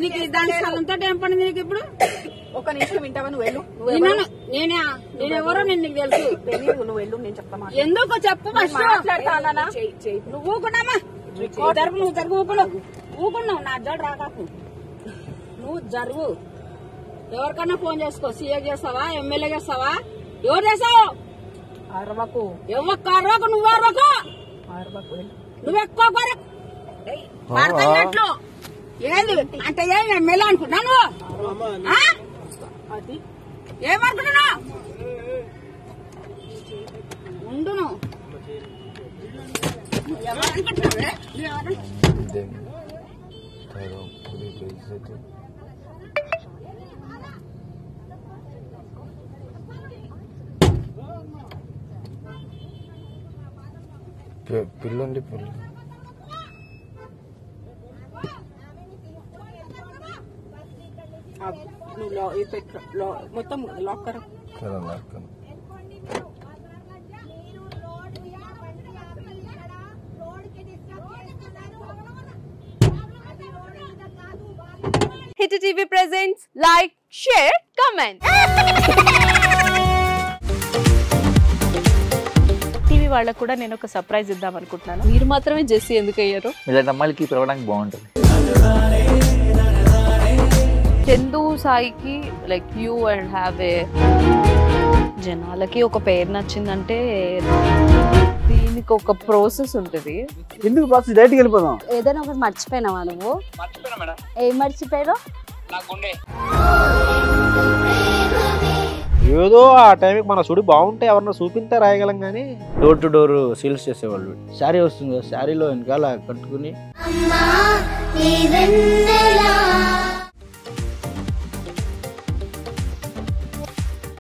నీకు దాని స్థలంతో ఏం పడింది నీకు ఇప్పుడు? ఒక నిమిషం వింటావా? నువ్వు వెళ్ళు. నేనెవరో నీకు తెలుసు. నువ్వు వెళ్ళు, నేను చెప్తామా? ఎందుకు చెప్పు. నువ్వు ఊకున్నామా? నువ్వు జరుగు ఊకున్నావు. నా జోడు రాకాకు. నువ్వు జరుగు. ఎవరికన్నా ఫోన్ చేసుకో. సీఏ చేస్తావా, ఎమ్మెల్యే చేస్తావా? ఎవరు చేసావు? అరవకు. ఎవరికి అరవకు. నువ్వు అరవకు. నువ్వు ఎక్కువ పడతాయినట్లు ఏంది అంటే ఏమి ఎమ్మెల్యే అనుకున్నాను? అది ఏమనుకుంటున్నా? ఉండును. ఎవరనుకుంటున్నావే? పిల్లండి పిల్ల నువ్వు మొత్తం లాక్ కర. Hit TV presents like, share, comment. TV వాళ్ళకు కూడా నేను ఒక సర్ప్రైజ్ ఇద్దాం అనుకుంటున్నాను. మీరు మాత్రమే జెస్సీ ఎందుకు అయ్యారు? ఇలాంటి అమ్మాయిలకి పిలవడానికి బాగుంటుంది. చందు సాయికి like you and have a జనాలకి ఒక పేరు నచ్చిందంటే దీనికి ఒక ప్రాసెస్ ఉంటుంది. ఎందుకు ప్రాసెస్ డైరెక్ట్‌గా వెళ్ళిపోదాం. ఏదైనా ఒకటి మర్చిపోయినావా నువ్వు? మర్చిపోయినా మేడం. ఏం మర్చిపోయావు? నా గుండె. ఏదో ఆ టైంకి మన సుడి బాగుంటే ఎవరన్నా చూపింటే రాయగలం కానీ డోర్ టు డోర్ సేల్స్ చేసేవాళ్ళు. శారీ వస్తుంది, శారీలో వెనకాల కట్టుకుని